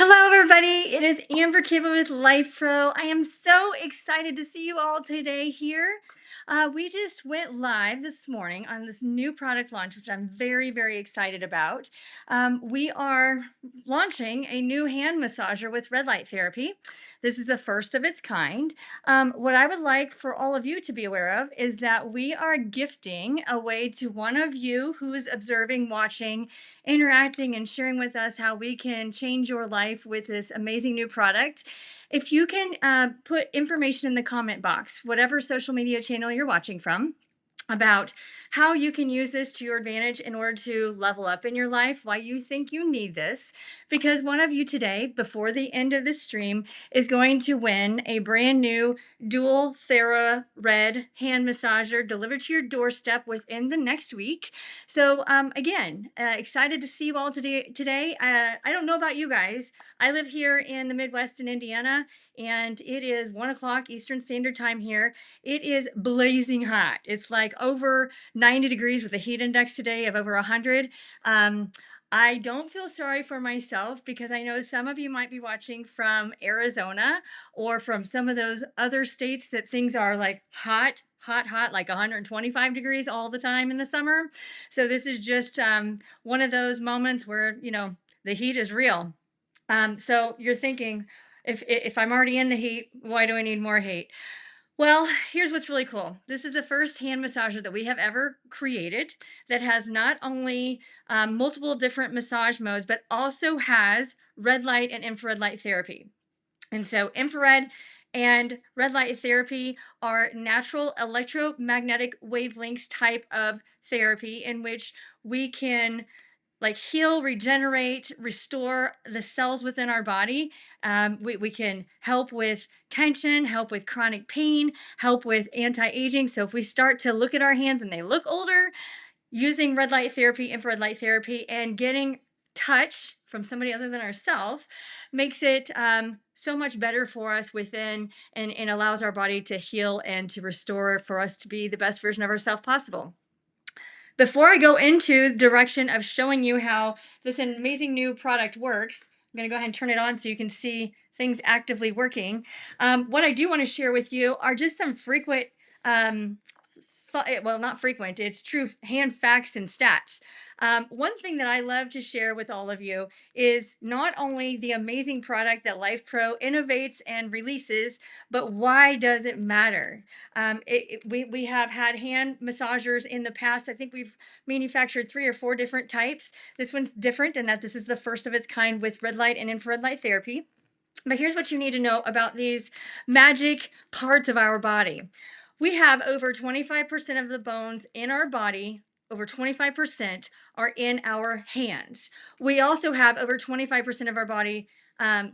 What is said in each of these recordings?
Hello, everybody. It is Amber Kiva with LifePro. I am so excited to see you all today here. We just went live this morning on this new product launch, which I'm very, very excited about. We are launching a new hand massager with red light therapy. This is the first of its kind. What I would like for all of you to be aware of is that we are gifting away to one of you who is observing, watching, interacting, and sharing with us how we can change your life with this amazing new product. If you can put information in the comment box, whatever social media channel you're watching from, about how you can use this to your advantage in order to level up in your life, why you think you need this, because one of you today, before the end of the stream, is going to win a brand new DualThera Red hand massager delivered to your doorstep within the next week. So again, excited to see you all today. I don't know about you guys. I live here in the Midwest in Indiana, and it is 1 o'clock Eastern Standard Time here. It is blazing hot. It's like over 90 degrees with a heat index today of over 100. I don't feel sorry for myself because I know some of you might be watching from Arizona or from some of those other states that things are like hot, hot, hot, like 125 degrees all the time in the summer. So this is just one of those moments where, the heat is real. So you're thinking, if I'm already in the heat, why do I need more heat? Well, here's what's really cool. This is the first hand massager that we have ever created that has not only multiple different massage modes, but also has red light and infrared light therapy. And so infrared and red light therapy are natural electromagnetic wavelengths type of therapy in which we can like heal, regenerate, restore the cells within our body. We can help with tension, help with chronic pain, help with anti-aging. So if we start to look at our hands and they look older, using red light therapy, infrared light therapy, and getting touch from somebody other than ourselves makes it so much better for us within and allows our body to heal and to restore for us to be the best version of ourselves possible. Before I go into the direction of showing you how this amazing new product works, I'm going to go ahead and turn it on so you can see things actively working. What I do want to share with you are just some frequent, well, not frequent, it's true hand facts and stats. One thing that I love to share with all of you is not only the amazing product that LifePro innovates and releases, but why does it matter? We have had hand massagers in the past. I think we've manufactured 3 or 4 different types. This one's different in that this is the first of its kind with red light and infrared light therapy. But here's what you need to know about these magic parts of our body. We have over 25% of the bones in our body, over 25% are in our hands. We also have over 25% of our body,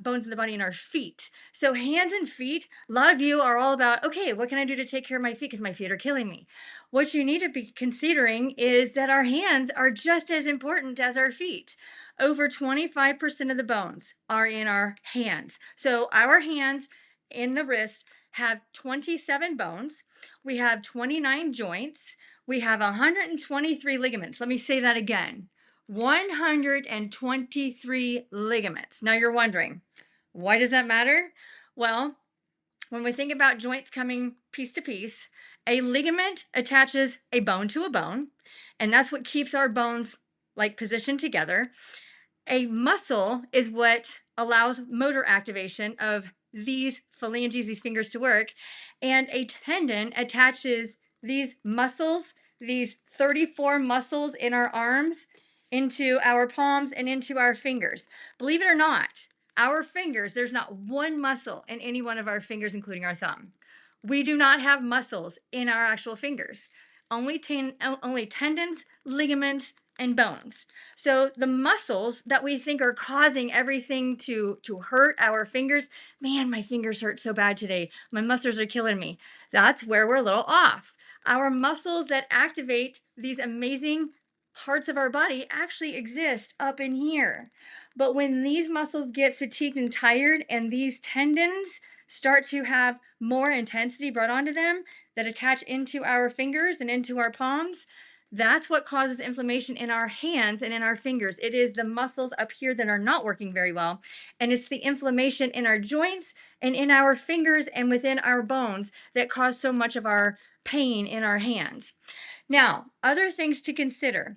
bones in the body in our feet. So, hands and feet, a lot of you are all about, okay, what can I do to take care of my feet because my feet are killing me? What you need to be considering is that our hands are just as important as our feet. Over 25% of the bones are in our hands. So, our hands in the wrist have 27 bones. We have 29 joints. We have 123 ligaments. Let me say that again. 123 ligaments. Now you're wondering, why does that matter? Well, when we think about joints coming piece to piece, a ligament attaches a bone to a bone, and that's what keeps our bones like positioned together. A muscle is what allows motor activation of these phalanges, these fingers to work, and a tendon attaches these muscles, these 34 muscles in our arms, into our palms and into our fingers. Believe it or not, our fingers, there's not one muscle in any one of our fingers, including our thumb. We do not have muscles in our actual fingers, only tendons, ligaments, and bones. So the muscles that we think are causing everything to hurt our fingers, man, my fingers hurt so bad today. My muscles are killing me. That's where we're a little off. Our muscles that activate these amazing parts of our body actually exist up in here. But when these muscles get fatigued and tired and these tendons start to have more intensity brought onto them that attach into our fingers and into our palms, That's what causes inflammation in our hands and in our fingers. It is the muscles up here that are not working very well. And it's the inflammation in our joints and in our fingers and within our bones that cause so much of our pain in our hands. Now, other things to consider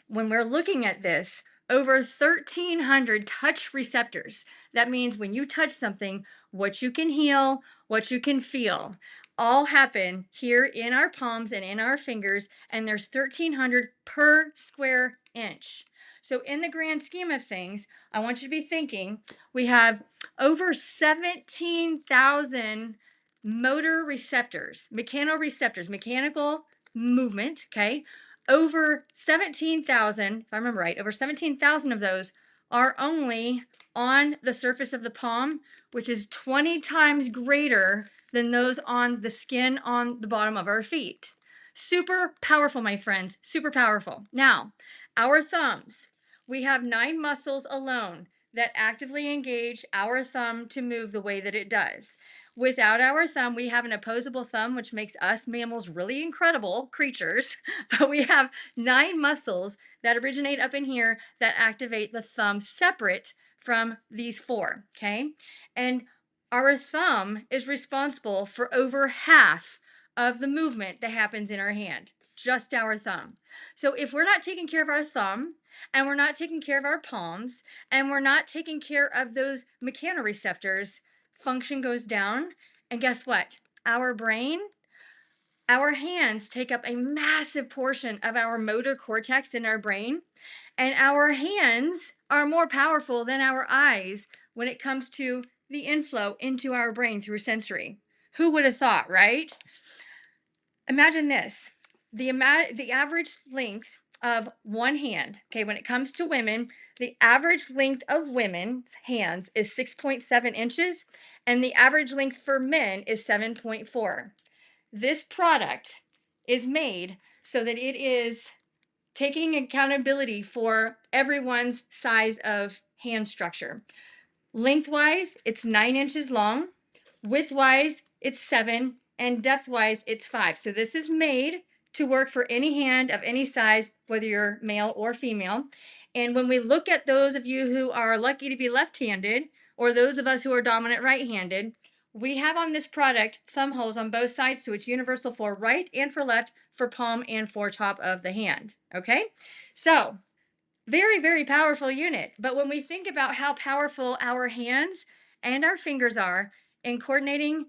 when we're looking at this, over 1,300 touch receptors. That means when you touch something, what you can heal, what you can feel, all happen here in our palms and in our fingers. And there's 1,300 per square inch. So, in the grand scheme of things, I want you to be thinking we have over 17,000 motor receptors, mechanoreceptors, mechanical movement, okay? Over 17,000, if I remember right, over 17,000 of those are only on the surface of the palm, which is 20 times greater than those on the skin on the bottom of our feet. Super powerful, my friends, super powerful. Now, our thumbs, we have 9 muscles alone that actively engage our thumb to move the way that it does. Without our thumb, we have an opposable thumb, which makes us mammals really incredible creatures. But we have 9 muscles that originate up in here that activate the thumb separate from these 4. Okay. And our thumb is responsible for over half of the movement that happens in our hand, just our thumb. So if we're not taking care of our thumb, and we're not taking care of our palms, and we're not taking care of those mechanoreceptors, function goes down. And guess what? Our brain, our hands take up a massive portion of our motor cortex in our brain. And our hands are more powerful than our eyes when it comes to the inflow into our brain through sensory. Who would have thought, right? Imagine this. The average length of one hand, okay, when it comes to women, the average length of women's hands is 6.7 inches, and the average length for men is 7.4. This product is made so that it is taking accountability for everyone's size of hand structure. Lengthwise, it's 9 inches long. Widthwise, it's 7. And depthwise, it's 5. So this is made to work for any hand of any size, whether you're male or female. And when we look at those of you who are lucky to be left-handed, or those of us who are dominant right-handed, we have on this product thumb holes on both sides, so it's universal for right and for left, for palm and for top of the hand. Okay, so very, very powerful unit. But when we think about how powerful our hands and our fingers are in coordinating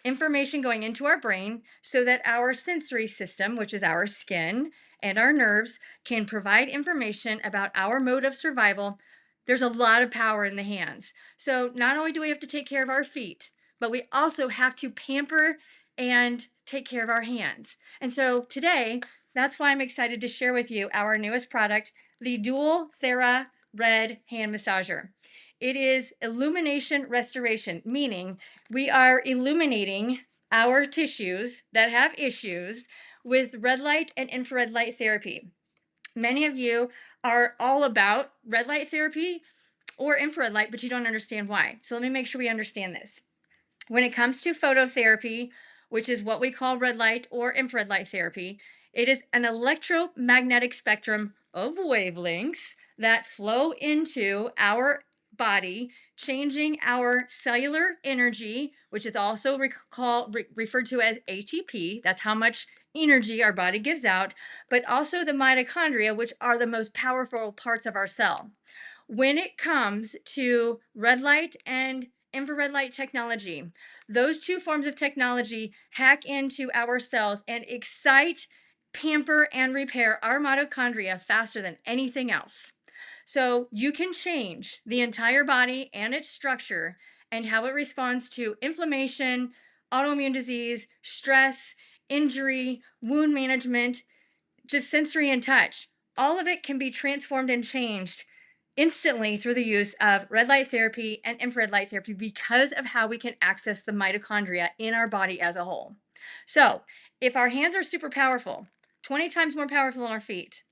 information going into our brain so that our sensory system, which is our skin and our nerves, can provide information about our mode of survival, there's a lot of power in the hands. So not only do we have to take care of our feet, but we also have to pamper and take care of our hands. And so today, that's why I'm excited to share with you our newest product, the DualThera Red Hand Massager. It is illumination restoration, meaning we are illuminating our tissues that have issues with red light and infrared light therapy. Many of you are all about red light therapy or infrared light, but you don't understand why. So let me make sure we understand this. When it comes to phototherapy, which is what we call red light or infrared light therapy, it is an electromagnetic spectrum of wavelengths that flow into our body, changing our cellular energy, which is also referred to as ATP. That's how much energy our body gives out, but also the mitochondria, which are the most powerful parts of our cell. When it comes to red light and infrared light technology, those two forms of technology hack into our cells and excite, pamper, and repair our mitochondria faster than anything else. So you can change the entire body and its structure and how it responds to inflammation, autoimmune disease, stress, injury, wound management, just sensory and touch. All of it can be transformed and changed instantly through the use of red light therapy and infrared light therapy because of how we can access the mitochondria in our body as a whole. So if our hands are super powerful, 20 times more powerful than our feet,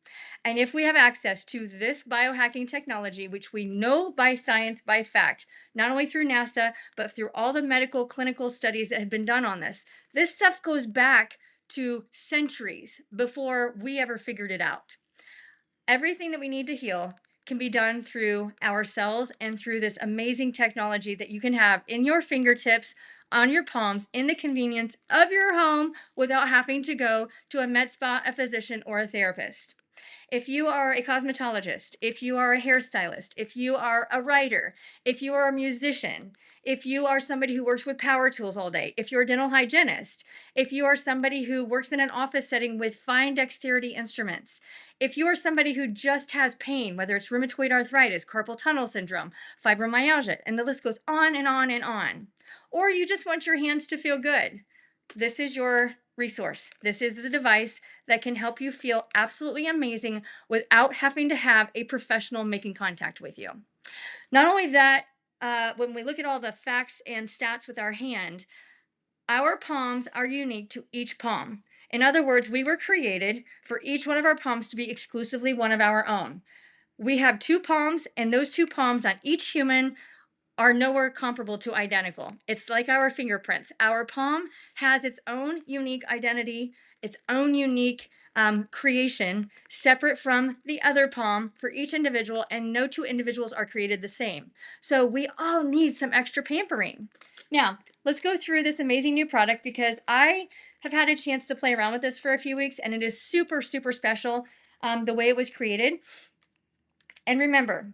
and if we have access to this biohacking technology, which we know by science, by fact, not only through NASA, but through all the medical clinical studies that have been done on this stuff goes back to centuries before we ever figured it out. Everything that we need to heal can be done through our cells and through this amazing technology that you can have in your fingertips, on your palms, in the convenience of your home without having to go to a med spa, a physician, or a therapist. If you are a cosmetologist, if you are a hairstylist, if you are a writer, if you are a musician, if you are somebody who works with power tools all day, if you're a dental hygienist, if you are somebody who works in an office setting with fine dexterity instruments, if you are somebody who just has pain, whether it's rheumatoid arthritis, carpal tunnel syndrome, fibromyalgia, and the list goes on and on and on, or you just want your hands to feel good, this is your resource. This is the device that can help you feel absolutely amazing without having to have a professional making contact with you. Not only that, when we look at all the facts and stats with our hand, our palms are unique to each palm. In other words, we were created for each one of our palms to be exclusively one of our own. We have two palms, and those two palms on each human are nowhere comparable to identical. It's like our fingerprints. Our palm has its own unique identity, its own unique creation, separate from the other palm for each individual, and no two individuals are created the same. So we all need some extra pampering. Now, let's go through this amazing new product because I have had a chance to play around with this for a few weeks, and it is super, super special the way it was created. And remember,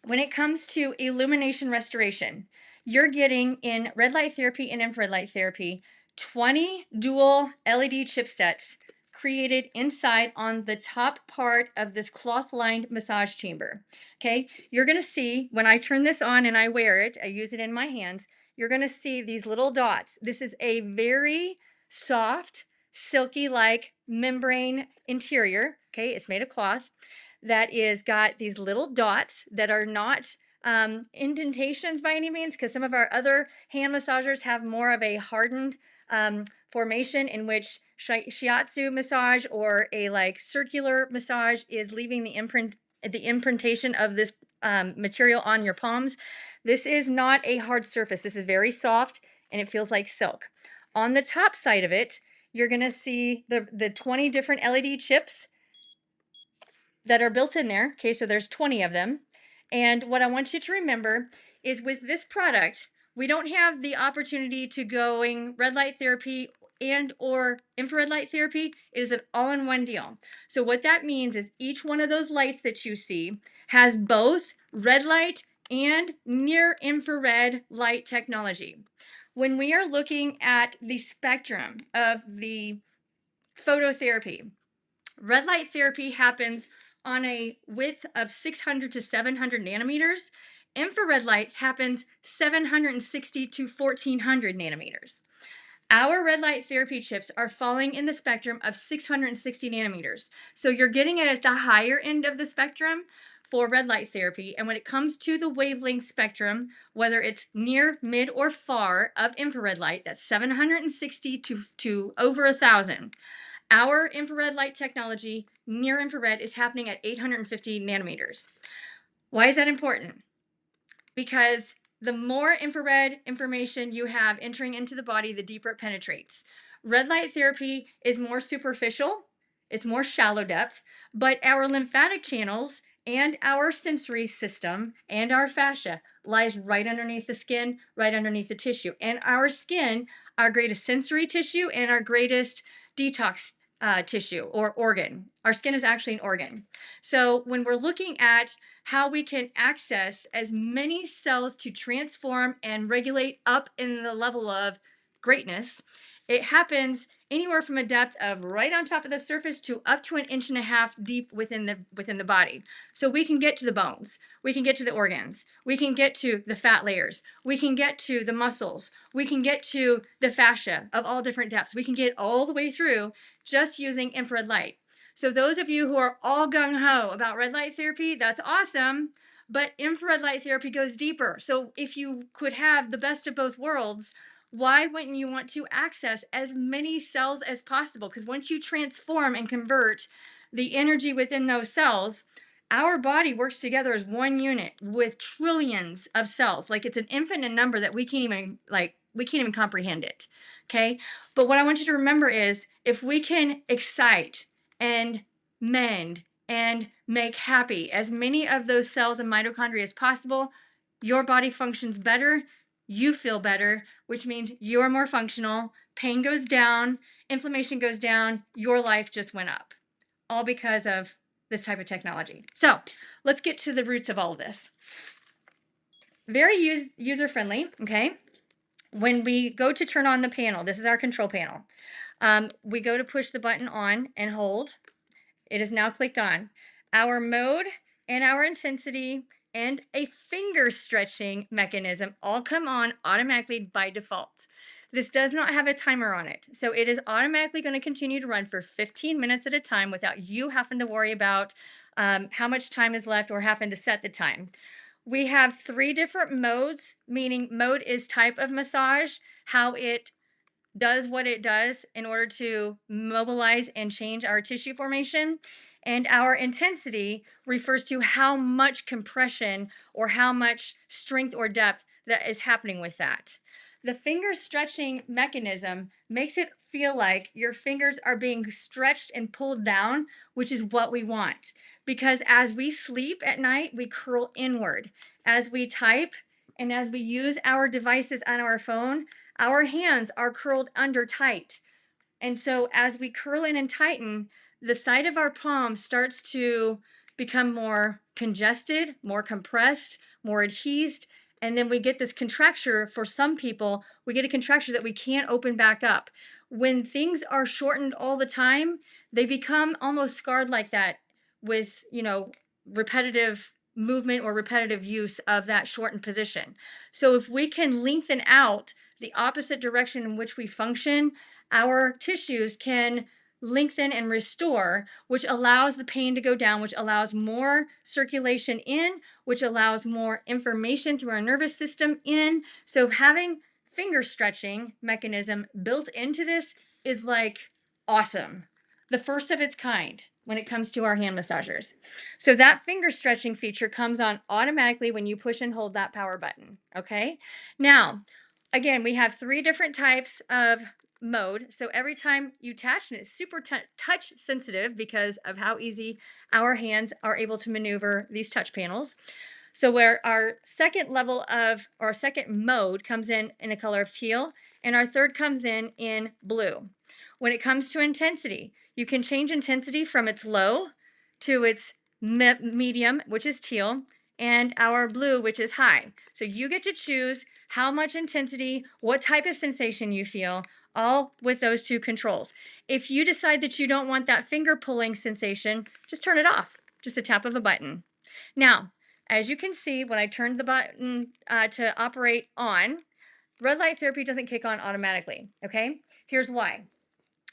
when it comes to illumination restoration, you're getting in red light therapy and infrared light therapy 20 dual LED chipsets created inside on the top part of this cloth lined massage chamber. Okay, you're going to see when I turn this on and I wear it, I use it in my hands, you're going to see these little dots. This is a very soft, silky like membrane interior. Okay, it's made of cloth that is got these little dots that are not indentations by any means, because some of our other hand massagers have more of a hardened formation in which shiatsu massage or a like circular massage is leaving the imprintation of this material on your palms. This is not a hard surface. This is very soft and it feels like silk. On the top side of it, you're going to see the 20 different LED chips that are built in there. Okay, so there's 20 of them. And what I want you to remember is with this product, we don't have the opportunity to going red light therapy and or infrared light therapy. It is an all-in-one deal. So what that means is each one of those lights that you see has both red light and near infrared light technology. When we are looking at the spectrum of the phototherapy, red light therapy happens on a width of 600 to 700 nanometers. Infrared light happens 760 to 1400 nanometers. Our red light therapy chips are falling in the spectrum of 660 nanometers. So you're getting it at the higher end of the spectrum for red light therapy. And when it comes to the wavelength spectrum, whether it's near, mid, or far of infrared light, that's 760 to over 1,000. Our infrared light technology, near infrared, is happening at 850 nanometers. Why is that important? Because the more infrared information you have entering into the body, the deeper it penetrates. Red light therapy is more superficial, it's more shallow depth, but our lymphatic channels and our sensory system and our fascia lies right underneath the skin, right underneath the tissue. And our skin, our greatest sensory tissue and our greatest detox tissue or organ. Our skin is actually an organ. So when we're looking at how we can access as many cells to transform and regulate up in the level of greatness, it happens anywhere from a depth of right on top of the surface to up to 1.5 inches deep within the body. So we can get to the bones, we can get to the organs, we can get to the fat layers, we can get to the muscles, we can get to the fascia of all different depths. We can get all the way through just using infrared light. So those of you who are all gung-ho about red light therapy, that's awesome, but infrared light therapy goes deeper. So if you could have the best of both worlds, why wouldn't you want to access as many cells as possible? Because once you transform and convert the energy within those cells, Our body works together as one unit with trillions of cells. Like it's an infinite number that we can't even comprehend it. Okay? But what I want you to remember is if we can excite and mend and make happy as many of those cells and mitochondria as possible, your body functions better, you feel better, which means you're more functional, pain goes down, inflammation goes down, your life just went up, all because of this type of technology. So let's get to the roots of all of this. Very user friendly, okay? When we go to turn on the panel, this is our control panel. We go to push the button on and hold. It is now clicked on. Our mode and our intensity and a finger stretching mechanism all come on automatically by default. This does not have a timer on it. So it is automatically going to continue to run for 15 minutes at a time without you having to worry about how much time is left or having to set the time. We have 3 different modes, meaning mode is type of massage, how it does what it does in order to mobilize and change our tissue formation. And our intensity refers to how much compression or how much strength or depth that is happening with that. The finger stretching mechanism makes it feel like your fingers are being stretched and pulled down, which is what we want. Because as we sleep at night, we curl inward. As we type and as we use our devices on our phone, our hands are curled under tight. And so as we curl in and tighten, the side of our palm starts to become more congested, more compressed, more adhesed. And then we get this contracture. For some people, we get a contracture that we can't open back up. When things are shortened all the time, they become almost scarred like that with, repetitive movement or repetitive use of that shortened position. So if we can lengthen out the opposite direction in which we function, our tissues can lengthen and restore, which allows the pain to go down, which allows more circulation in, which allows more information through our nervous system in. So having finger stretching mechanism built into this is like awesome. The first of its kind when it comes to our hand massagers. So that finger stretching feature comes on automatically when you push and hold that power button. Okay. Now, again, we have 3 different types of mode. So every time you touch, and it's super touch sensitive because of how easy our hands are able to maneuver these touch panels. So where our second level of, or second mode comes in a color of teal, and our third comes in blue. When it comes to intensity, you can change intensity from its low to its medium, which is teal, and our blue, which is high. So you get to choose how much intensity, what type of sensation you feel, all with those 2 controls. If you decide that you don't want that finger pulling sensation, just turn it off, just a tap of a button. Now, as you can see, when I turned the button to operate on, red light therapy doesn't kick on automatically, okay? Here's why.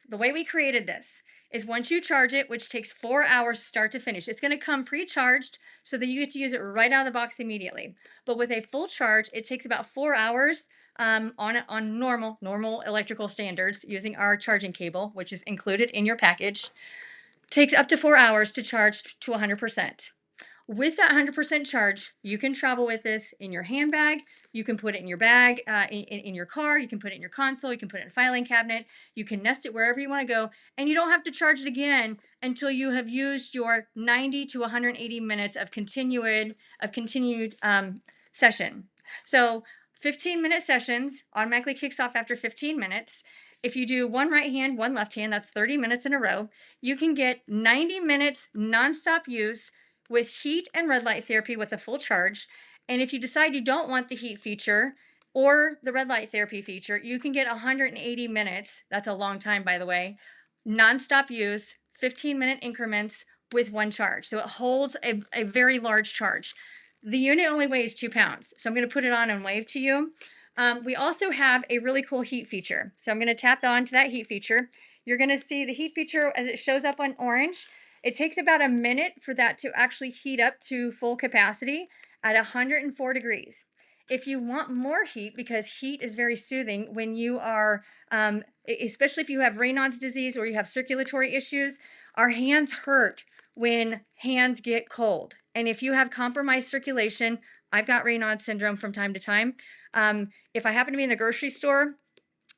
The way we created this is once you charge it, which takes 4 hours start to finish, it's going to come pre-charged so that you get to use it right out of the box immediately. But with a full charge, it takes about 4 hours on normal electrical standards using our charging cable, which is included in your package. Takes up to 4 hours to charge to 100%. With that 100% charge, you can travel with this in your handbag. You can put it in your bag, in your car. You can put it in your console. You can put it in a filing cabinet. You can nest it wherever you want to go. And you don't have to charge it again until you have used your 90 to 180 minutes of continued session. So 15-minute sessions automatically kicks off after 15 minutes. If you do 1 right hand, 1 left hand, that's 30 minutes in a row. You can get 90 minutes nonstop use with heat and red light therapy with a full charge. And if you decide you don't want the heat feature or the red light therapy feature, you can get 180 minutes. That's a long time, by the way. Nonstop use, 15-minute increments with 1 charge. So it holds a very large charge. The unit only weighs 2 pounds. So I'm going to put it on and wave to you. We also have a really cool heat feature. So I'm going to tap on to that heat feature. You're going to see the heat feature as it shows up on orange. It takes about a minute for that to actually heat up to full capacity at 104 degrees. If you want more heat, because heat is very soothing when you are, especially if you have Raynaud's disease or you have circulatory issues, our hands hurt when hands get cold. And if you have compromised circulation, I've got Raynaud syndrome from time to time. If I happen to be in the grocery store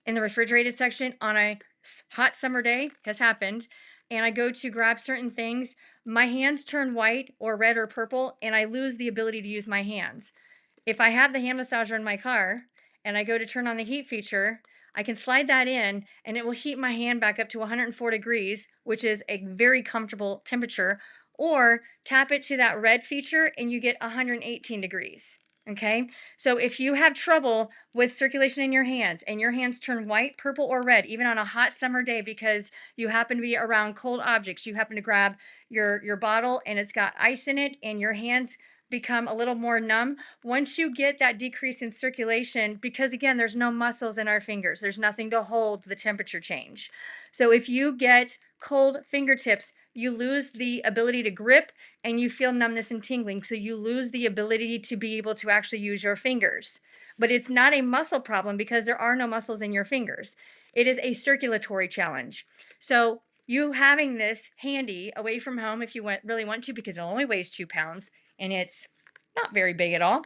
in the refrigerated section on a hot summer day, has happened, and I go to grab certain things, my hands turn white or red or purple, and I lose the ability to use my hands. If I have the hand massager in my car and I go to turn on the heat feature, I can slide that in and it will heat my hand back up to 104 degrees, which is a very comfortable temperature, or tap it to that red feature and you get 118 degrees. Okay. So if you have trouble with circulation in your hands and your hands turn white, purple, or red, even on a hot summer day because you happen to be around cold objects, you happen to grab your bottle and it's got ice in it and your hands become a little more numb. Once you get that decrease in circulation, because again, there's no muscles in our fingers, there's nothing to hold the temperature change. So if you get cold fingertips, you lose the ability to grip and you feel numbness and tingling. So you lose the ability to be able to actually use your fingers. But it's not a muscle problem because there are no muscles in your fingers. It is a circulatory challenge. So you having this handy away from home, if you really want to, because it only weighs 2 pounds and it's not very big at all,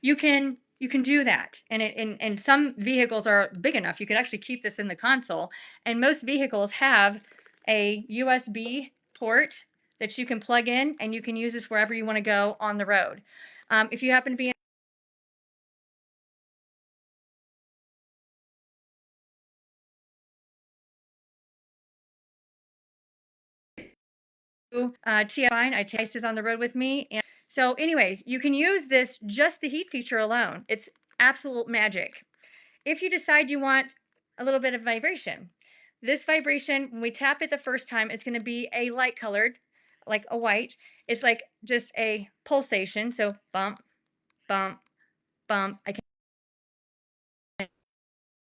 you can do that. And some vehicles are big enough. You could actually keep this in the console. And most vehicles have a USB port that you can plug in, and you can use this wherever you want to go on the road. If you happen to be TFI, I take this on the road with me. And so, anyways, you can use this just the heat feature alone. It's absolute magic. If you decide you want a little bit of vibration, this vibration, when we tap it the first time, it's going to be a light colored, like a white. It's like just a pulsation. So bump, bump, bump. I can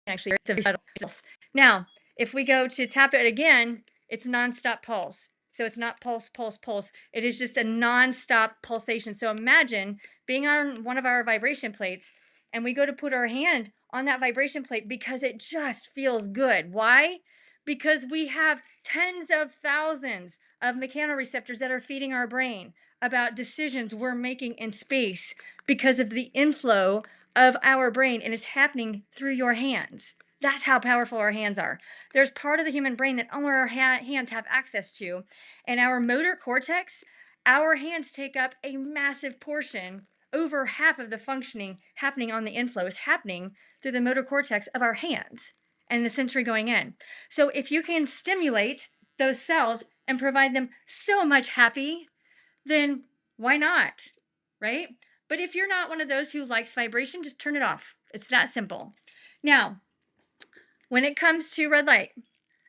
actually, it's a pulse. Now, if we go to tap it again, it's nonstop pulse. So it's not pulse, pulse, pulse. It is just a nonstop pulsation. So imagine being on one of our vibration plates and we go to put our hand on that vibration plate because it just feels good. Why? Because we have tens of thousands of mechanoreceptors that are feeding our brain about decisions we're making in space because of the inflow of our brain, and it's happening through your hands. That's how powerful our hands are. There's part of the human brain that only our hands have access to. And our motor cortex, our hands take up a massive portion. Over half of the functioning happening on the inflow is happening through the motor cortex of our hands and the sensory going in. So if you can stimulate those cells and provide them so much happy, then why not? Right? But if you're not one of those who likes vibration, just turn it off. It's that simple. Now, when it comes to red light,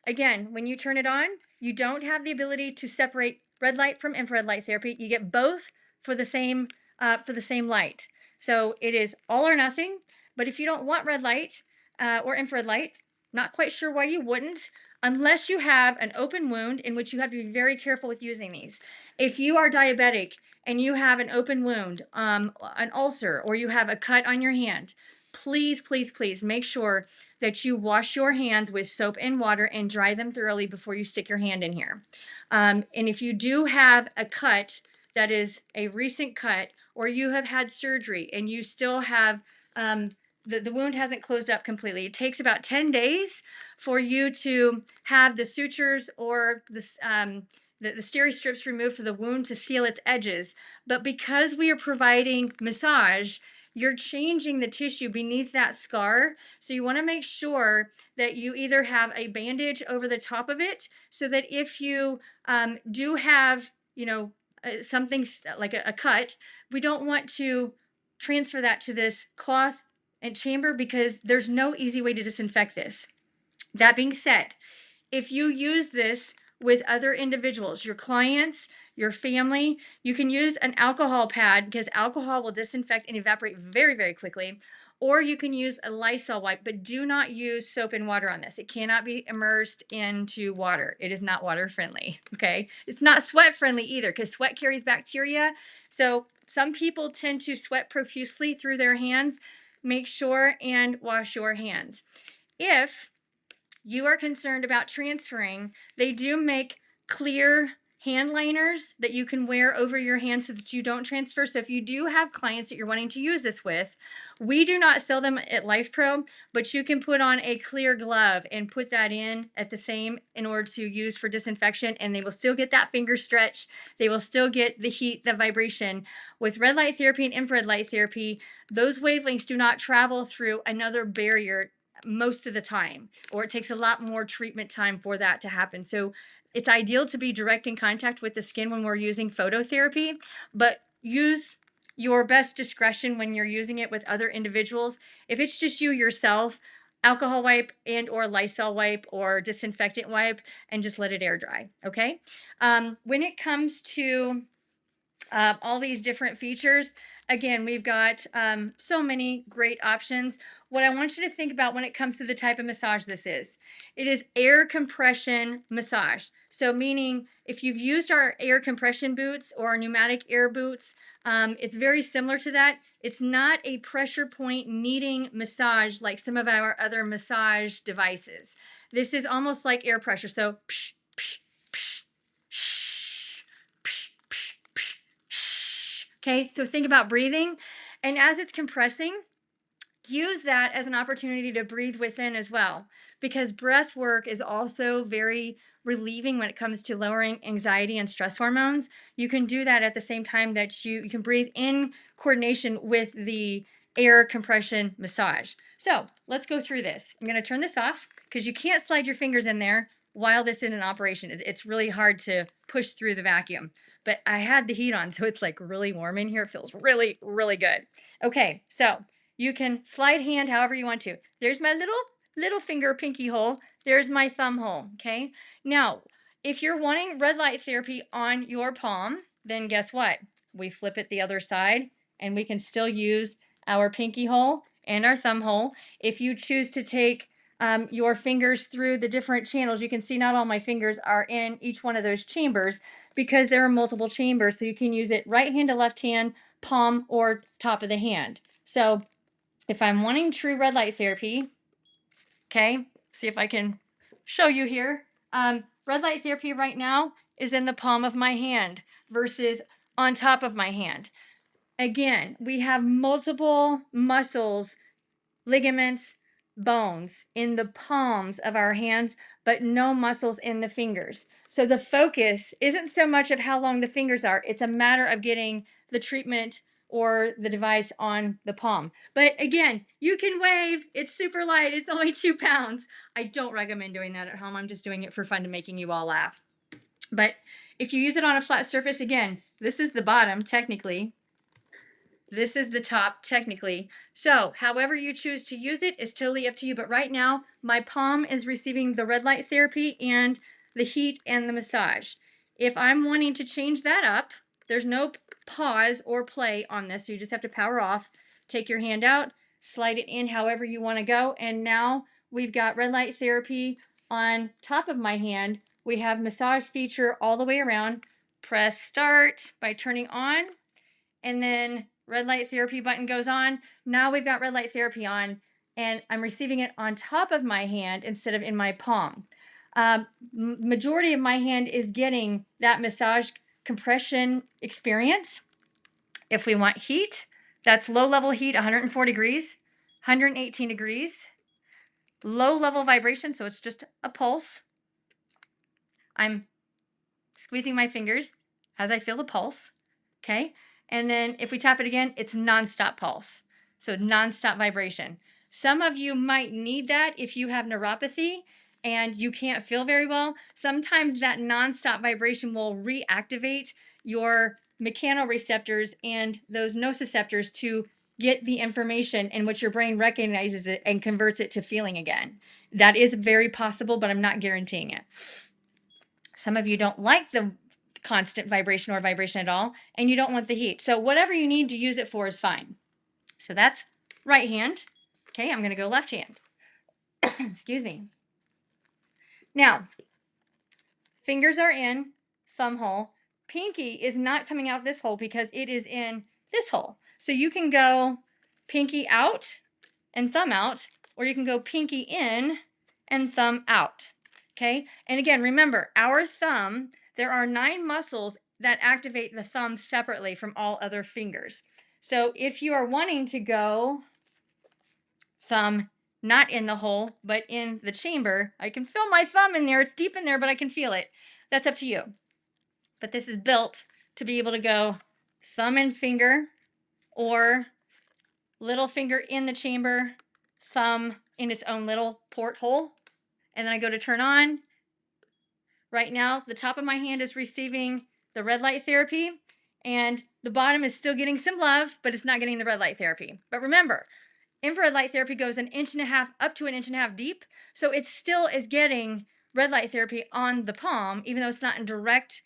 again, when you turn it on, you don't have the ability to separate red light from infrared light therapy. You get both for the same light. So it is all or nothing. But if you don't want red light or infrared light, not quite sure why you wouldn't, unless you have an open wound, in which you have to be very careful with using these. If you are diabetic and you have an open wound, an ulcer, or you have a cut on your hand, please, please, please make sure that you wash your hands with soap and water and dry them thoroughly before you stick your hand in here. And if you do have a cut that is a recent cut, or you have had surgery and you still have the wound hasn't closed up completely, it takes about 10 days for you to have the sutures or the steri strips removed for the wound to seal its edges. But because we are providing massage, you're changing the tissue beneath that scar. So you want to make sure that you either have a bandage over the top of it, so that if you do have, something like a cut, we don't want to transfer that to this cloth and chamber because there's no easy way to disinfect this. That being said, if you use this with other individuals, your clients, your family, you can use an alcohol pad because alcohol will disinfect and evaporate very, very quickly. Or you can use a Lysol wipe, but do not use soap and water on this. It cannot be immersed into water. It is not water friendly, okay? It's not sweat friendly either because sweat carries bacteria. So some people tend to sweat profusely through their hands. Make sure and wash your hands. If you are concerned about transferring, they do make clear hand liners that you can wear over your hands so that you don't transfer. So if you do have clients that you're wanting to use this with, we do not sell them at LifePro, but you can put on a clear glove and put that in at the same in order to use for disinfection, and they will still get that finger stretch. They will still get the heat, the vibration. With red light therapy and infrared light therapy, those wavelengths do not travel through another barrier most of the time, or it takes a lot more treatment time for that to happen. So it's ideal to be direct in contact with the skin when we're using phototherapy, but use your best discretion when you're using it with other individuals. If it's just you yourself, alcohol wipe and or Lysol wipe or disinfectant wipe and just let it air dry. Okay. When it comes to all these different features. Again, we've got so many great options. What I want you to think about when it comes to the type of massage this is, it is air compression massage. So meaning if you've used our air compression boots or our pneumatic air boots, it's very similar to that. It's not a pressure point kneading massage like some of our other massage devices. This is almost like air pressure. So psh, psh, psh, shh, psh, psh, psh, shh. Okay, so think about breathing. And as it's compressing, use that as an opportunity to breathe within as well, because breath work is also very relieving when it comes to lowering anxiety and stress hormones. You can do that at the same time that you can breathe in coordination with the air compression massage. So let's go through this. I'm going to turn this off because you can't slide your fingers in there while this is in operation. It's really hard to push through the vacuum, but I had the heat on, so it's like really warm in here. It feels really, really good. Okay, so you can slide hand however you want to. There's my little finger pinky hole. There's my thumb hole, okay? Now, if you're wanting red light therapy on your palm, then guess what? We flip it the other side and we can still use our pinky hole and our thumb hole. If you choose to take your fingers through the different channels, you can see not all my fingers are in each one of those chambers because there are multiple chambers. So you can use it right hand to left hand, palm, or top of the hand. So if I'm wanting true red light therapy, okay, see if I can show you here. Red light therapy right now is in the palm of my hand versus on top of my hand. Again, we have multiple muscles, ligaments, bones in the palms of our hands, but no muscles in the fingers. So the focus isn't so much of how long the fingers are, it's a matter of getting the treatment or the device on the palm. But again, you can wave. It's super light. It's only 2 pounds. I don't recommend doing that at home. I'm just doing it for fun to making you all laugh. But if you use it on a flat surface, again, this is the bottom technically. This is the top technically. So however you choose to use it is totally up to you. But right now, my palm is receiving the red light therapy and the heat and the massage. If I'm wanting to change that up, there's no pause or play on this. So you just have to power off, take your hand out, slide it in however you want to go. And now we've got red light therapy on top of my hand. We have massage feature all the way around. Press start by turning on, and then red light therapy button goes on. Now we've got red light therapy on, and I'm receiving it on top of my hand instead of in my palm. Majority of my hand is getting that massage compression experience. If we want heat, that's low level heat, 104 degrees, 118 degrees. Low level vibration, so it's just a pulse. I'm squeezing my fingers as I feel the pulse, okay? And then if we tap it again, it's nonstop pulse. So nonstop vibration. Some of you might need that if you have neuropathy and you can't feel very well. Sometimes that nonstop vibration will reactivate your mechanoreceptors and those nociceptors to get the information in which your brain recognizes it and converts it to feeling again. That is very possible, but I'm not guaranteeing it. Some of you don't like the constant vibration or vibration at all, and you don't want the heat. So whatever you need to use it for is fine. So that's right hand. Okay, I'm going to go left hand. Excuse me. Now, fingers are in thumb hole. Pinky is not coming out this hole because it is in this hole. So you can go pinky out and thumb out, or you can go pinky in and thumb out. Okay, and again, remember, our thumb, there are 9 muscles that activate the thumb separately from all other fingers. So if you are wanting to go thumb not in the hole, but in the chamber, I can feel my thumb in there. It's deep in there, but I can feel it. That's up to you. But this is built to be able to go thumb and finger, or little finger in the chamber, thumb in its own little porthole. And then I go to turn on. Right now, the top of my hand is receiving the red light therapy, and the bottom is still getting some love, but it's not getting the red light therapy. But remember, infrared light therapy goes an inch and a half up to an inch and a half deep. So it still is getting red light therapy on the palm, even though it's not in direct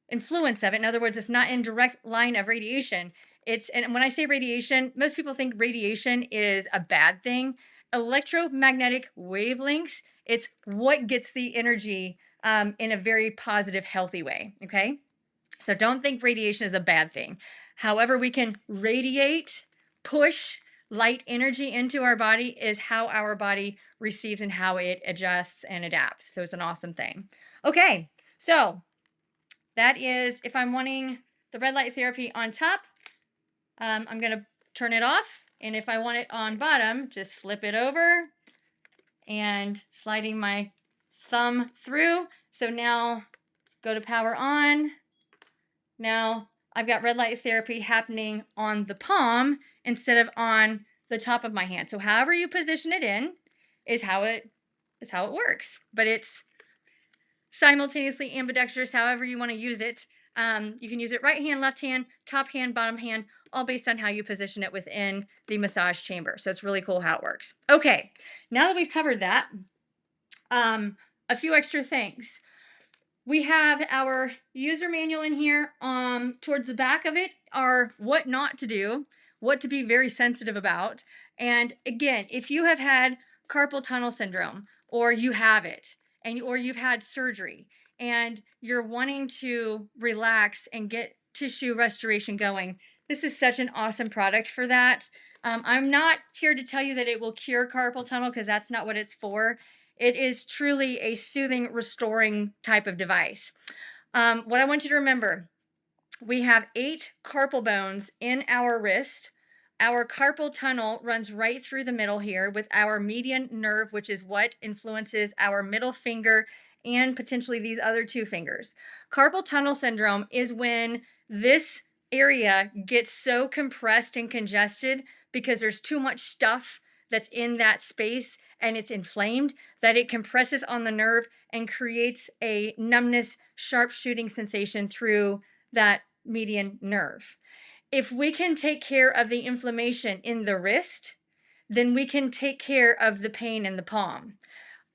influence of it. In other words, it's not in direct line of radiation. And when I say radiation, most people think radiation is a bad thing. Electromagnetic wavelengths, it's what gets the energy in a very positive, healthy way. Okay. So don't think radiation is a bad thing. However, we can radiate, push light energy into our body is how our body receives and how it adjusts and adapts. So it's an awesome thing. Okay, so that is if I'm wanting the red light therapy on top, I'm going to turn it off. And if I want it on bottom, just flip it over and sliding my thumb through. So now go to power on. Now I've got red light therapy happening on the palm instead of on the top of my hand. So however you position it in is how it works. But it's simultaneously ambidextrous, however you want to use it. You can use it right hand, left hand, top hand, bottom hand, all based on how you position it within the massage chamber. So it's really cool how it works. Okay, now that we've covered that, a few extra things. We have our user manual in here. Towards the back of it are what not to do, what to be very sensitive about. And again, if you have had carpal tunnel syndrome, or you have it, or you've had surgery, and you're wanting to relax and get tissue restoration going, this is such an awesome product for that. I'm not here to tell you that it will cure carpal tunnel, because that's not what it's for. It is truly a soothing, restoring type of device. What I want you to remember, we have 8 carpal bones in our wrist. Our carpal tunnel runs right through the middle here with our median nerve, which is what influences our middle finger and potentially these other 2 fingers. Carpal tunnel syndrome is when this area gets so compressed and congested because there's too much stuff that's in that space and it's inflamed that it compresses on the nerve and creates a numbness, sharp shooting sensation through that median nerve. If we can take care of the inflammation in the wrist, then we can take care of the pain in the palm.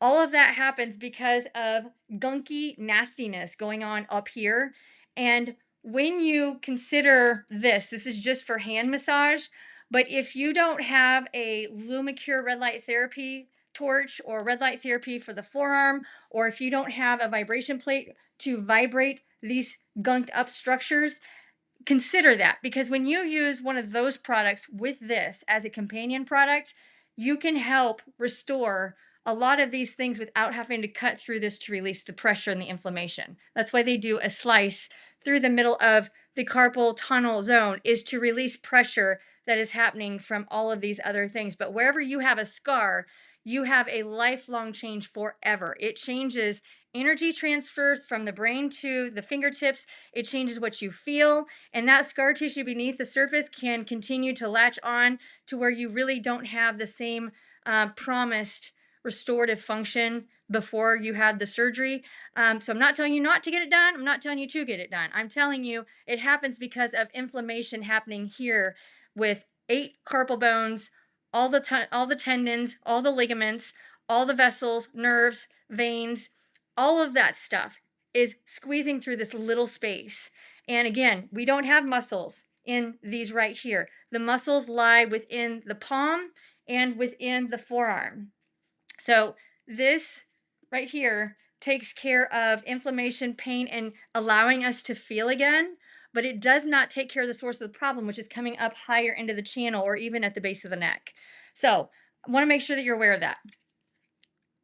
All of that happens because of gunky nastiness going on up here. And when you consider this is just for hand massage, but if you don't have a Lumicure red light therapy torch or red light therapy for the forearm, or if you don't have a vibration plate to vibrate these gunked up structures, consider that, because when you use one of those products with this as a companion product, you can help restore a lot of these things without having to cut through this to release the pressure and the inflammation. That's why they do a slice through the middle of the carpal tunnel zone, is to release pressure that is happening from all of these other things. But wherever you have a scar, you have a lifelong change forever. It changes energy transfer from the brain to the fingertips. It changes what you feel. And that scar tissue beneath the surface can continue to latch on to where you really don't have the same promised restorative function before you had the surgery. So I'm not telling you not to get it done. I'm not telling you to get it done. I'm telling you it happens because of inflammation happening here with 8 carpal bones, all the tendons, all the ligaments, all the vessels, nerves, veins, all of that stuff is squeezing through this little space. And again, we don't have muscles in these right here. The muscles lie within the palm and within the forearm. So this right here takes care of inflammation, pain, and allowing us to feel again, but it does not take care of the source of the problem, which is coming up higher into the channel or even at the base of the neck. So I want to make sure that you're aware of that.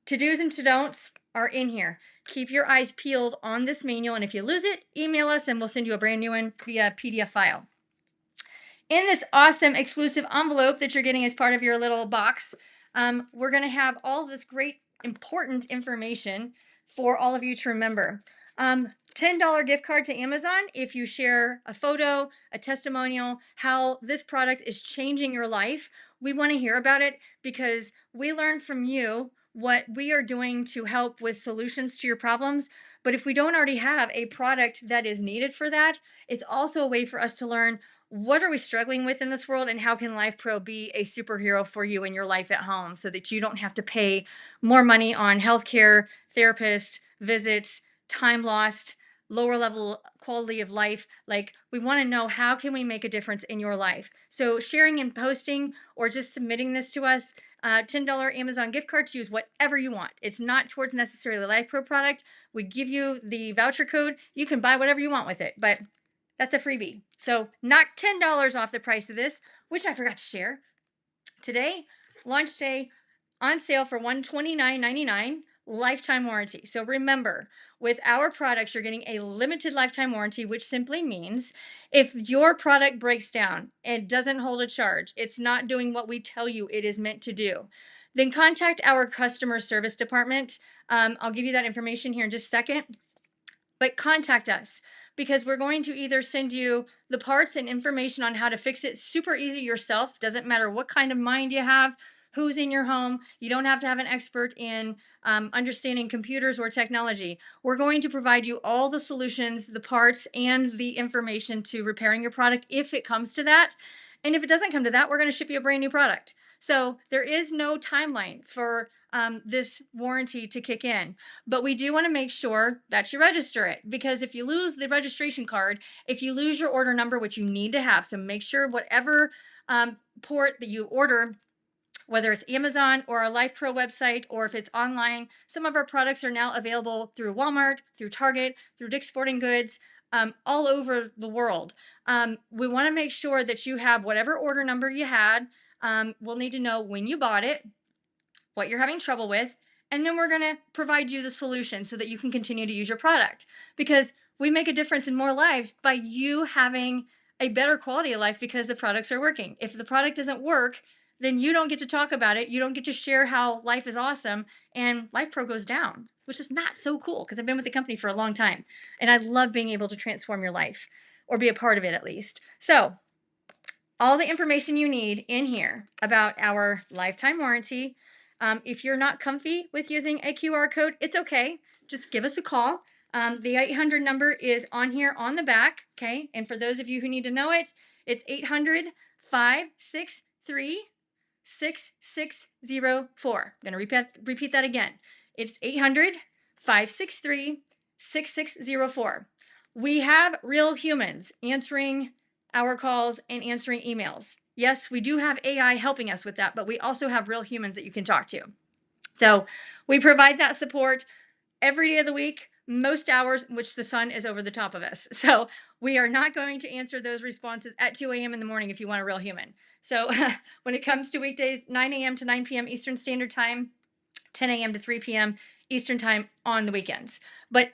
To-dos and to-don'ts. are in here. Keep your eyes peeled on this manual, and if you lose it, email us and we'll send you a brand new one via PDF file. In this awesome exclusive envelope that you're getting as part of your little box, we're going to have all this great important information for all of you to remember. $10 gift card to Amazon if you share a photo, a testimonial, how this product is changing your life. We want to hear about it because we learn from you what we are doing to help with solutions to your problems. But if we don't already have a product that is needed for that, it's also a way for us to learn what are we struggling with in this world and how can LifePro be a superhero for you in your life at home so that you don't have to pay more money on healthcare, therapists, visits, time lost, lower level quality of life. Like, we want to know, how can we make a difference in your life? So sharing and posting or just submitting this to us, $10 Amazon gift card to use whatever you want. It's not towards necessarily a LifePro product. We give you the voucher code. You can buy whatever you want with it, but that's a freebie. So knock $10 off the price of this, which I forgot to share. Today, launch day, on sale for $129.99, lifetime warranty. So remember, with our products, you're getting a limited lifetime warranty, which simply means if your product breaks down and doesn't hold a charge, it's not doing what we tell you it is meant to do, then contact our customer service department. I'll give you that information here in just a second. But contact us because we're going to either send you the parts and information on how to fix it super easy yourself. Doesn't matter what kind of mind you have, who's in your home. You don't have to have an expert in understanding computers or technology. We're going to provide you all the solutions, the parts, and the information to repairing your product if it comes to that. And if it doesn't come to that, we're going to ship you a brand new product. So there is no timeline for this warranty to kick in. But we do want to make sure that you register it, because if you lose the registration card, if you lose your order number, which you need to have, so make sure whatever port that you order, whether it's Amazon or our LifePro website, or if it's online, some of our products are now available through Walmart, through Target, through Dick's Sporting Goods, all over the world. We want to make sure that you have whatever order number you had. We'll need to know when you bought it, what you're having trouble with, and then we're going to provide you the solution so that you can continue to use your product, because we make a difference in more lives by you having a better quality of life because the products are working. If the product doesn't work, then you don't get to talk about it. You don't get to share how life is awesome, and LifePro goes down, which is not so cool because I've been with the company for a long time and I love being able to transform your life or be a part of it at least. So all the information you need in here about our lifetime warranty. If you're not comfy with using a QR code, it's okay. Just give us a call. The 800 number is on here on the back. Okay. And for those of you who need to know it, it's 800-563-6604. I'm going to repeat that again. It's 800-563-6604. We have real humans answering our calls and answering emails. Yes, we do have AI helping us with that, but we also have real humans that you can talk to. So we provide that support every day of the week, most hours, which the sun is over the top of us. So we are not going to answer those responses at 2 a.m. in the morning if you want a real human. So when it comes to weekdays, 9 a.m. to 9 p.m. Eastern Standard Time, 10 a.m. to 3 p.m. Eastern Time on the weekends. But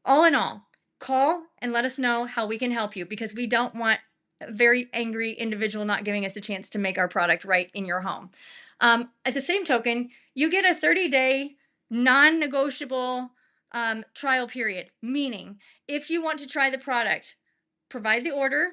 all in all, call and let us know how we can help you, because we don't want a very angry individual not giving us a chance to make our product right in your home. At the same token, you get a 30-day non-negotiable trial period, meaning if you want to try the product, provide the order,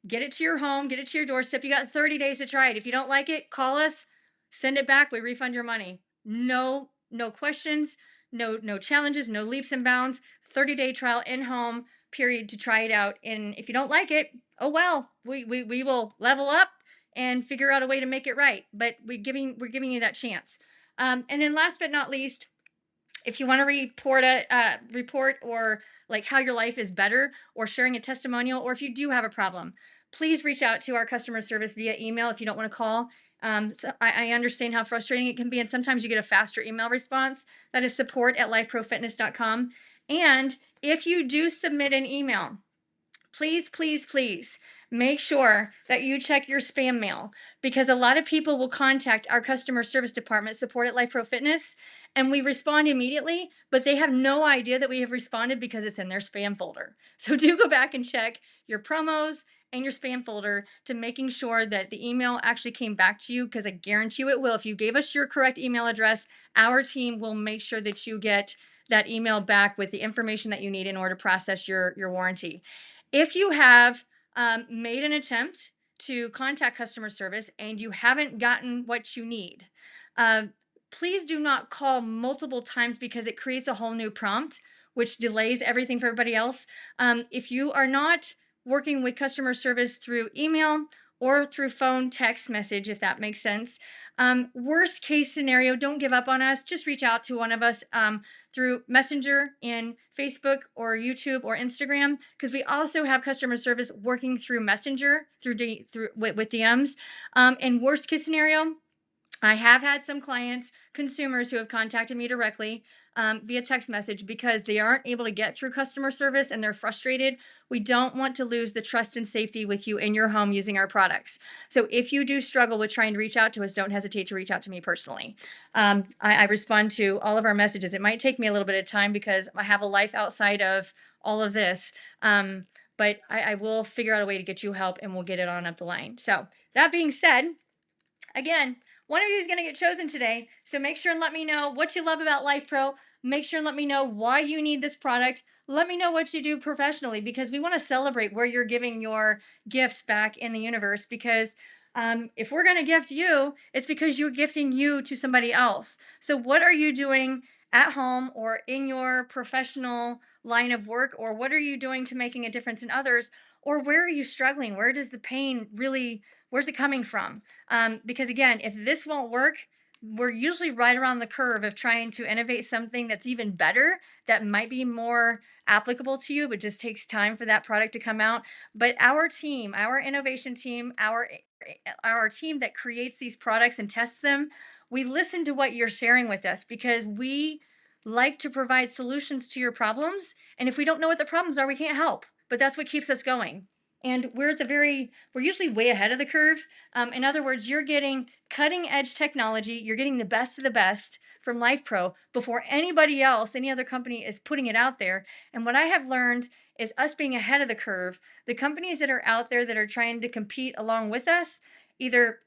get it to your home, get it to your doorstep. You got 30 days to try it. If you don't like it, call us, send it back, we refund your money. No questions, no challenges, no leaps and bounds. 30-day trial in home period to try it out. And if you don't like it, oh well, we will level up and figure out a way to make it right. But we're giving you that chance. And then last but not least, if you want to report or like how your life is better, or sharing a testimonial, or if you do have a problem, please reach out to our customer service via email if you don't want to call. So I understand how frustrating it can be, and sometimes you get a faster email response. That is support@lifeprofitness.com. And if you do submit an email, please make sure that you check your spam mail because a lot of people will contact our customer service department, support at Life Pro Fitness, and we respond immediately, but they have no idea that we have responded because it's in their spam folder. So do go back and check your promos and your spam folder to making sure that the email actually came back to you because I guarantee you it will. If you gave us your correct email address, our team will make sure that you get that email back with the information that you need in order to process your warranty. If you have made an attempt to contact customer service and you haven't gotten what you need, uh, please do not call multiple times because it creates a whole new prompt, which delays everything for everybody else. If you are not working with customer service through email or through phone text message, if that makes sense, worst case scenario, don't give up on us. Just reach out to one of us through Messenger in Facebook or YouTube or Instagram, because we also have customer service working through Messenger with DMs. And worst case scenario, I have had some clients, consumers who have contacted me directly via text message because they aren't able to get through customer service and they're frustrated. We don't want to lose the trust and safety with you in your home using our products. So if you do struggle with trying to reach out to us, don't hesitate to reach out to me personally. I respond to all of our messages. It might take me a little bit of time because I have a life outside of all of this. But I will figure out a way to get you help and we'll get it on up the line. So that being said, again, one of you is going to get chosen today. So make sure and let me know what you love about LifePro. Make sure and let me know why you need this product. Let me know what you do professionally because we want to celebrate where you're giving your gifts back in the universe. Because if we're going to gift you, it's because you're gifting you to somebody else. So, what are you doing at home or in your professional line of work? Or what are you doing to making a difference in others? Or where are you struggling? Where does the pain really, where's it coming from? Because again, if this won't work, we're usually right around the curve of trying to innovate something that's even better, that might be more applicable to you, but just takes time for that product to come out. But our team, our innovation team, our team that creates these products and tests them, we listen to what you're sharing with us because we like to provide solutions to your problems. And if we don't know what the problems are, we can't help. But that's what keeps us going. And we're usually way ahead of the curve. In other words, you're getting cutting edge technology, you're getting the best of the best from LifePro before anybody else, any other company is putting it out there. And what I have learned is us being ahead of the curve, the companies that are out there that are trying to compete along with us, either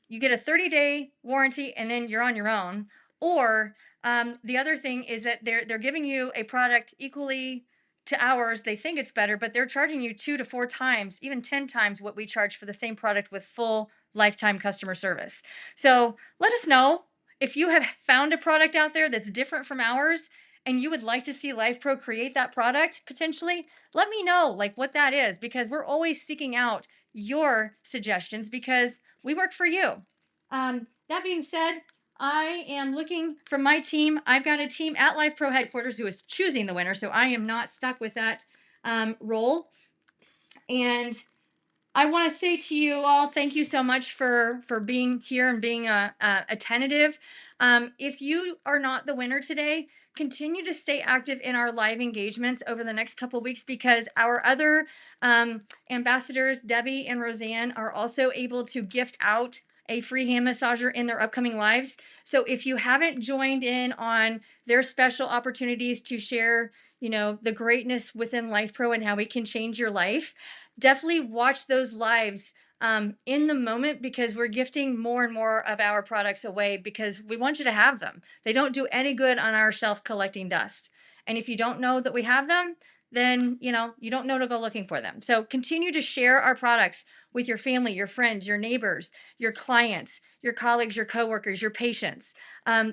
you get a 30-day warranty and then you're on your own, or the other thing is that they're giving you a product equally to ours. They think it's better, but they're charging you 2 to 4 times, even 10 times what we charge for the same product with full lifetime customer service. So let us know if you have found a product out there that's different from ours and you would like to see LifePro create that product potentially. Let me know like what that is because we're always seeking out your suggestions because we work for you. That being said, I am looking for my team. I've got a team at LifePro headquarters who is choosing the winner, so I am not stuck with that role. And I want to say to you all, thank you so much for being here and being attentive. If you are not the winner today, continue to stay active in our live engagements over the next couple weeks because our other ambassadors, Debbie and Roseanne, are also able to gift out a free hand massager in their upcoming lives. So if you haven't joined in on their special opportunities to share, the greatness within LifePro and how it can change your life, definitely watch those lives in the moment because we're gifting more and more of our products away because we want you to have them. They don't do any good on our shelf collecting dust. And if you don't know that we have them, then you don't know to go looking for them. So continue to share our products with your family, your friends, your neighbors, your clients, your colleagues, your coworkers, your patients.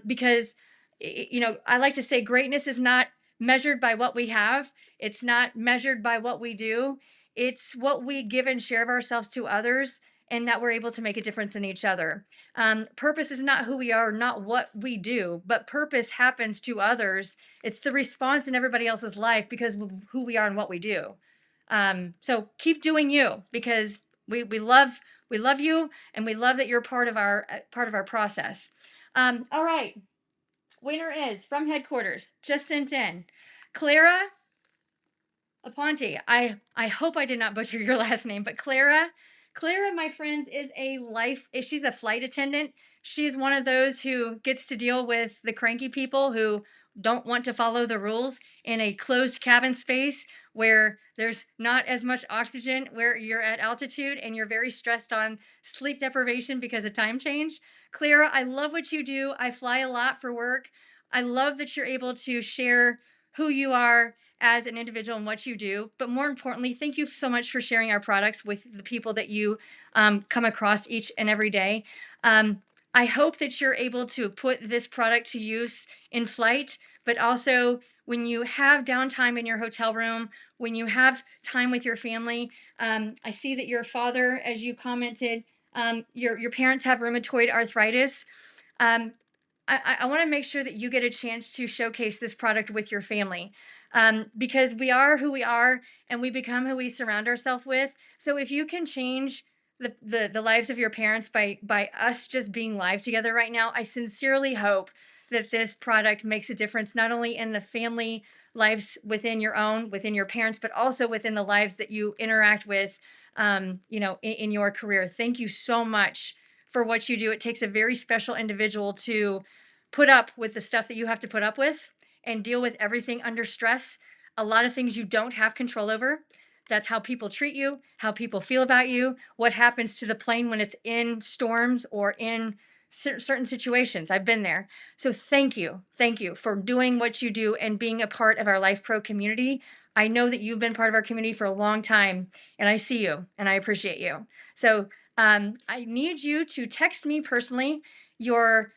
Because I like to say greatness is not measured by what we have. It's not measured by what we do. It's what we give and share of ourselves to others and that we're able to make a difference in each other. Purpose is not who we are, not what we do, but purpose happens to others. It's the response in everybody else's life because of who we are and what we do. So keep doing you because we love you and we love that you're part of our process. All right, winner is from headquarters, just sent in, Clara Aponte, I hope I did not butcher your last name, but Clara, my friends, she's a flight attendant. She's one of those who gets to deal with the cranky people who don't want to follow the rules in a closed cabin space where there's not as much oxygen, where you're at altitude and you're very stressed on sleep deprivation because of time change. Clara, I love what you do. I fly a lot for work. I love that you're able to share who you are as an individual and what you do. But more importantly, thank you so much for sharing our products with the people that you come across each and every day. Um, I hope that you're able to put this product to use in flight, but also when you have downtime in your hotel room, when you have time with your family. I see that your father, as you commented, your parents have rheumatoid arthritis. Um, I want to make sure that you get a chance to showcase this product with your family, because we are who we are and we become who we surround ourselves with. So if you can change the lives of your parents by us just being live together right now, I sincerely hope that this product makes a difference not only in the family lives within your parents, but also within the lives that you interact with, in your career. Thank you so much for what you do. It takes a very special individual to put up with the stuff that you have to put up with and deal with everything under stress. A lot of things you don't have control over. That's how people treat you, how people feel about you, what happens to the plane when it's in storms or in certain situations. I've been there. So thank you. Thank you for doing what you do and being a part of our LifePro community. I know that you've been part of our community for a long time, and I see you and I appreciate you. So I need you to text me personally your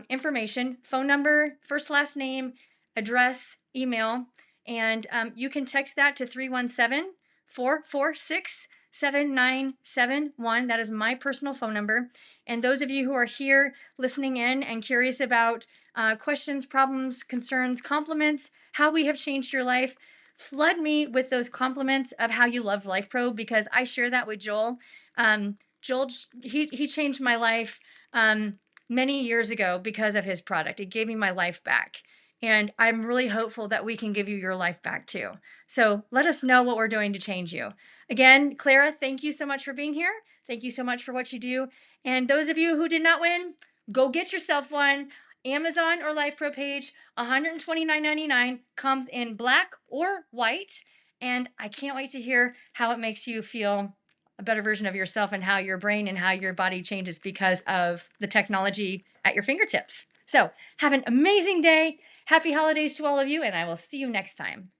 information, phone number, first, last name, address, email, and you can text that to 317-446-7971. That is my personal phone number. And those of you who are here listening in and curious about questions, problems, concerns, compliments, how we have changed your life, flood me with those compliments of how you love LifePro, because I share that with Joel. Joel, he changed my life many years ago because of his product. It gave me my life back. And I'm really hopeful that we can give you your life back too. So let us know what we're doing to change you. Again, Clara, thank you so much for being here. Thank you so much for what you do. And those of you who did not win, go get yourself one. Amazon or LifePro page, $129.99, comes in black or white. And I can't wait to hear how it makes you feel a better version of yourself and how your brain and how your body changes because of the technology at your fingertips. So have an amazing day. Happy holidays to all of you, and I will see you next time.